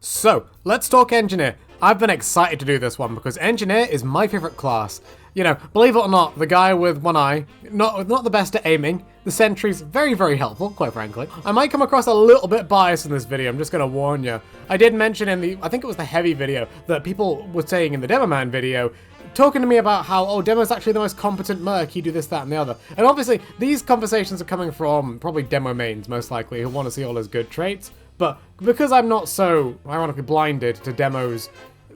So, let's talk engineer. I've been excited to do this one because engineer is my favorite class. You know, believe it or not, the guy with one eye, not the best at aiming. The sentry's very, very helpful, quite frankly. I might come across a little bit biased in this video, I'm just gonna warn you. I did mention in I think it was the heavy video, that people were saying in the Demo Man video, talking to me about how, oh, Demo's actually the most competent merc, he do this, that, and the other. And obviously, these conversations are coming from probably Demo mains, most likely, who want to see all his good traits. But because I'm not so, ironically, blinded to Demo's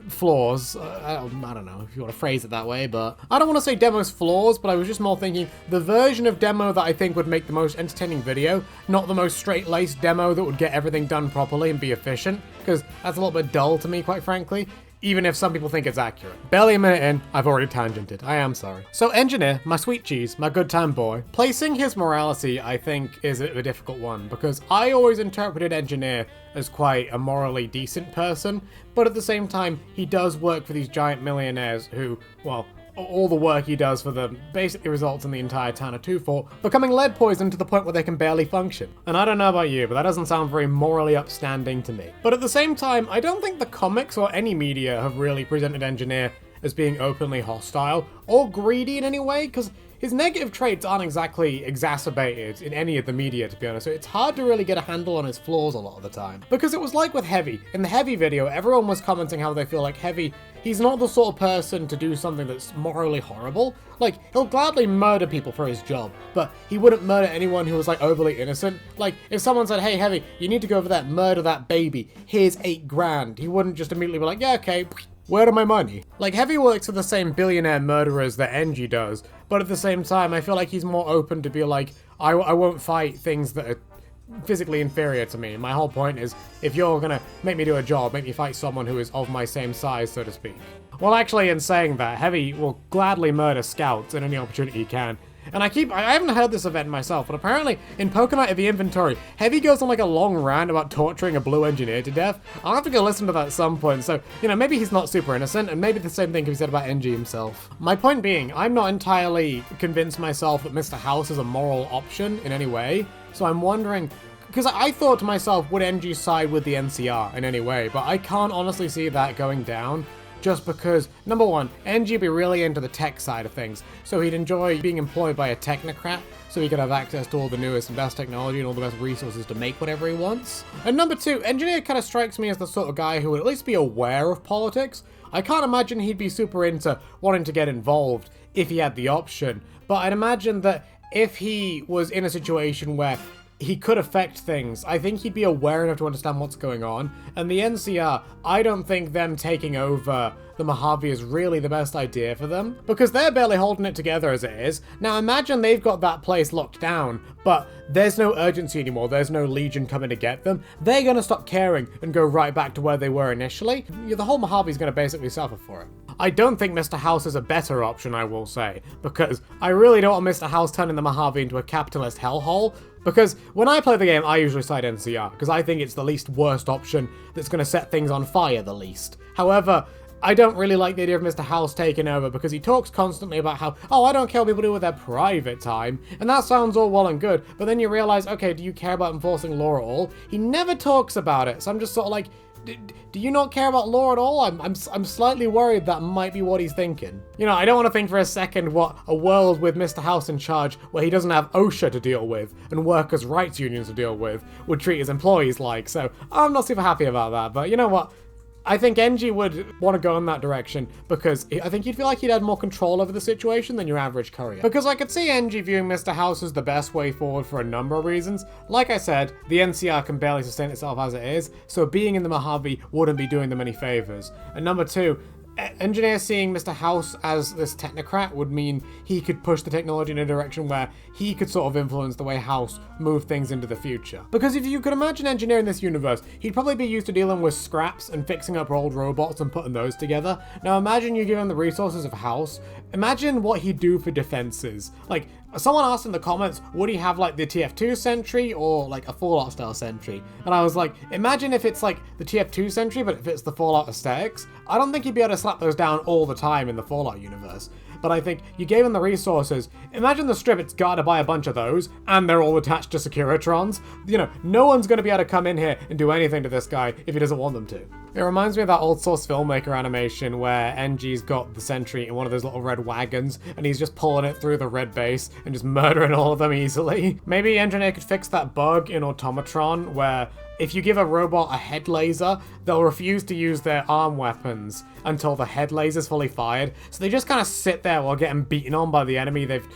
flaws, I don't know if you want to phrase it that way, but I don't want to say Demo's flaws, but I was just more thinking the version of Demo that I think would make the most entertaining video, not the most straight-laced Demo that would get everything done properly and be efficient, because that's a little bit dull to me, quite frankly. Even if some people think it's accurate. Barely a minute in, I've already tangented. I am sorry. So Engineer, my sweet cheese, my good time boy, placing his morality, I think, is a difficult one, because I always interpreted Engineer as quite a morally decent person, but at the same time, he does work for these giant millionaires who, well, all the work he does for them basically results in the entire town of Twofort becoming lead poisoned to the point where they can barely function. And I don't know about you, but that doesn't sound very morally upstanding to me. But at the same time, I don't think the comics or any media have really presented Engineer as being openly hostile or greedy in any way, because his negative traits aren't exactly exacerbated in any of the media, to be honest, so it's hard to really get a handle on his flaws a lot of the time. Because it was like with Heavy. In the Heavy video, everyone was commenting how they feel like Heavy, he's not the sort of person to do something that's morally horrible. Like, he'll gladly murder people for his job, but he wouldn't murder anyone who was, like, overly innocent. Like, if someone said, hey, Heavy, you need to go over there, murder that baby, here's $8 grand, he wouldn't just immediately be like, yeah, okay, where are my money? Like, Heavy works for the same billionaire murderers that Engie does, but at the same time, I feel like he's more open to be like, I won't fight things that are physically inferior to me. My whole point is, if you're gonna make me do a job, make me fight someone who is of my same size, so to speak. Well, actually, in saying that, Heavy will gladly murder scouts in any opportunity he can. And I haven't heard this event myself, but apparently in Pokemon of the Inventory, Heavy goes on like a long rant about torturing a blue engineer to death. I'll have to go listen to that at some point, so, you know, maybe he's not super innocent, and maybe the same thing can be said about Engie himself. My point being, I'm not entirely convinced myself that Mr. House is a moral option in any way, so I'm wondering, because I thought to myself, would Engie side with the NCR in any way, but I can't honestly see that going down. Just because, number one, Engie would be really into the tech side of things, so he'd enjoy being employed by a technocrat, so he could have access to all the newest and best technology and all the best resources to make whatever he wants. And number two, Engineer kind of strikes me as the sort of guy who would at least be aware of politics. I can't imagine he'd be super into wanting to get involved if he had the option, but I'd imagine that if he was in a situation where he could affect things, I think he'd be aware enough to understand what's going on. And the NCR, I don't think them taking over the Mojave is really the best idea for them, because they're barely holding it together as it is. Now imagine they've got that place locked down, but there's no urgency anymore, there's no Legion coming to get them. They're gonna stop caring and go right back to where they were initially. The whole Mojave's gonna basically suffer for it. I don't think Mr. House is a better option, I will say, because I really don't want Mr. House turning the Mojave into a capitalist hellhole. Because when I play the game, I usually side NCR, because I think it's the least worst option that's going to set things on fire the least. However, I don't really like the idea of Mr. House taking over, because he talks constantly about how, oh, I don't care what people do with their private time, and that sounds all well and good, but then you realize, okay, do you care about enforcing law at all? He never talks about it, so I'm just sort of like, do you not care about law at all? I'm slightly worried that might be what he's thinking. You know, I don't want to think for a second what a world with Mr. House in charge, where he doesn't have OSHA to deal with and workers' rights unions to deal with, would treat his employees like. So I'm not super happy about that. But you know what? I think Engie would want to go in that direction because I think he'd feel like he'd had more control over the situation than your average courier. Because I could see Engie viewing Mr. House as the best way forward for a number of reasons. Like I said, the NCR can barely sustain itself as it is, so being in the Mojave wouldn't be doing them any favors. And number two, Engineer seeing Mr. House as this technocrat would mean he could push the technology in a direction where he could sort of influence the way House moved things into the future. Because if you could imagine Engineer in this universe, he'd probably be used to dealing with scraps and fixing up old robots and putting those together. Now imagine you give him the resources of House. Imagine what he'd do for defenses. Like, someone asked in the comments, would he have like the TF2 Sentry or like a Fallout style Sentry? And I was like, imagine if it's like the TF2 Sentry, but if it's the Fallout aesthetics. I don't think he'd be able to slap those down all the time in the Fallout universe. but I think you gave him the resources. Imagine the strip, it's got to buy a bunch of those, and they're all attached to Securitrons. You know, no one's going to be able to come in here and do anything to this guy if he doesn't want them to. It reminds me of that old source filmmaker animation where NG's got the Sentry in one of those little red wagons, and he's just pulling it through the red base and just murdering all of them easily. Maybe Engineer could fix that bug in Automatron where if you give a robot a head laser, they'll refuse to use their arm weapons until the head laser's fully fired. So they just kind of sit there while getting beaten on by the enemy. They've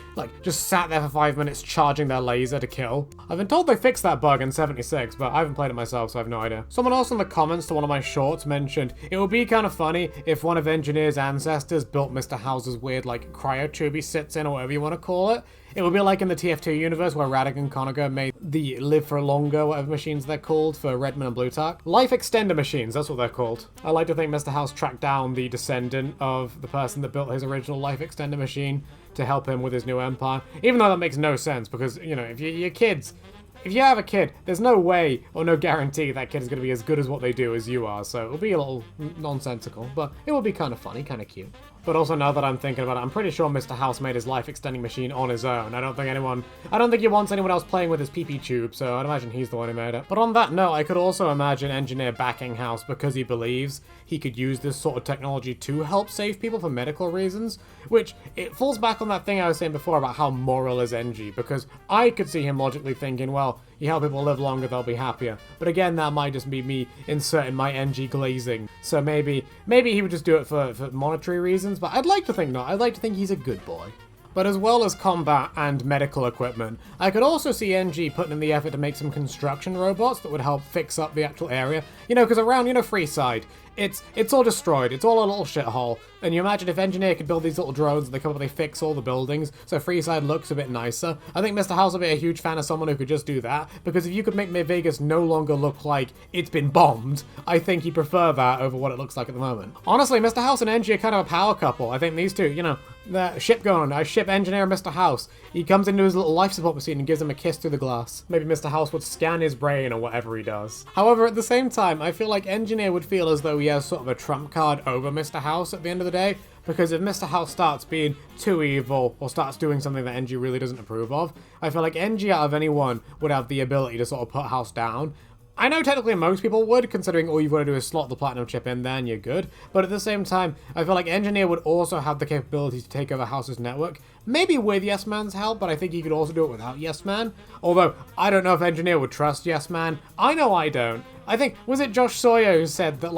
just sat there for 5 minutes charging their laser to kill. I've been told they fixed that bug in 76, but I haven't played it myself, so I have no idea. Someone else in the comments to one of my shorts mentioned it would be kind of funny if one of Engineer's ancestors built Mr. House's weird cryotube he sits in, or whatever you want to call it. It would be like in the TF2 universe where Radek and Conager made the live for longer, whatever machines they're called, for Redmond and Blutarch. Life extender machines, that's what they're called. I like to think Mr. House tracked down the descendant of the person that built his original life extender machine to help him with his new empire. Even though that makes no sense because, you know, if you have a kid, there's no way or no guarantee that kid is going to be as good as what they do as you are, so it'll be a little nonsensical, but it will be kind of funny, kind of cute. But also, now that I'm thinking about it, I'm pretty sure Mr. House made his life-extending machine on his own. I don't think he wants anyone else playing with his pee-pee tube, so I'd imagine he's the one who made it. But on that note, I could also imagine Engineer backing House because he believes he could use this sort of technology to help save people for medical reasons, which, it falls back on that thing I was saying before about how moral is NG, because I could see him logically thinking, well, you help people live longer, they'll be happier. But again, that might just be me inserting my NG glazing. So maybe he would just do it for monetary reasons, but I'd like to think not. I'd like to think he's a good boy. But as well as combat and medical equipment, I could also see NG putting in the effort to make some construction robots that would help fix up the actual area. You know, because around, Freeside, it's all destroyed. It's all a little shithole. And you imagine if Engineer could build these little drones and they come up and they fix all the buildings, so Freeside looks a bit nicer. I think Mr. House would be a huge fan of someone who could just do that, because if you could make Vegas no longer look like it's been bombed, I think he'd prefer that over what it looks like at the moment. Honestly, Mr. House and NG are kind of a power couple. I think these two, the ship going on. I ship Engineer and Mr. House. He comes into his little life support machine and gives him a kiss through the glass. Maybe Mr. House would scan his brain or whatever he does. However, at the same time, I feel like Engineer would feel as though he has sort of a trump card over Mr. House at the end of the day, because if Mr. House starts being too evil or starts doing something that NG really doesn't approve of, I feel like NG out of anyone would have the ability to sort of put House down. I know technically most people would, considering all you've got to do is slot the platinum chip in there and you're good, but at the same time, I feel like Engineer would also have the capability to take over House's network, maybe with Yes Man's help, but I think he could also do it without Yes Man. Although, I don't know if Engineer would trust Yes Man. I know I don't. I think, was it Josh Sawyer who said that,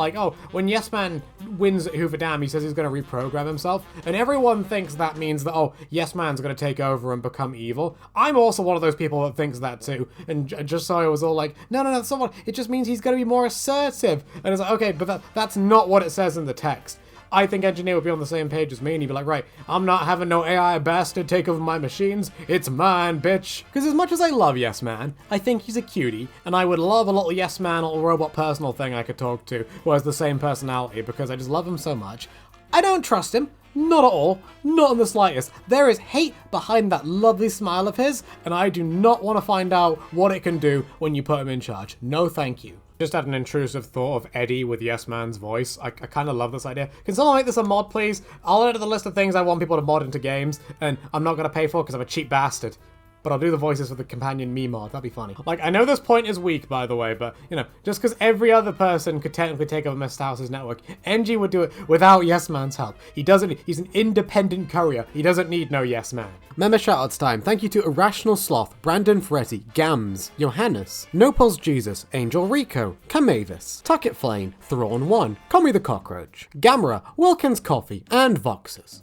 when Yes Man wins at Hoover Dam, he says he's going to reprogram himself, and everyone thinks that means that, Yes Man's going to take over and become evil. I'm also one of those people that thinks that too, and Josh Sawyer was all like, no, that's not what, it just means he's going to be more assertive. And it's like, okay, but that's not what it says in the text. I think Engineer would be on the same page as me, and he'd be like, right, I'm not having no AI bastard take over my machines. It's mine, bitch. Because as much as I love Yes Man, I think he's a cutie, and I would love a little Yes Man, little robot personal thing I could talk to who has the same personality, because I just love him so much. I don't trust him. Not at all. Not in the slightest. There is hate behind that lovely smile of his, and I do not want to find out what it can do when you put him in charge. No thank you. Just had an intrusive thought of Eddie with Yes Man's voice. I kind of love this idea. Can someone make this a mod, please? I'll add it to the list of things I want people to mod into games, and I'm not going to pay for because I'm a cheap bastard. But I'll do the voices for the companion me mod. That'd be funny. I know this point is weak, by the way, but, just because every other person could technically take over Mr. House's network, NG would do it without Yes Man's help. He's an independent courier. He doesn't need no Yes Man. Member shoutouts time. Thank you to Irrational Sloth, Brandon Ferretti, Gams, Johannes, Nopals Jesus, Angel Rico, Camavis, Tucket Flame, Thrawn1, Commie the Cockroach, Gamera, Wilkins Coffee, and Voxes.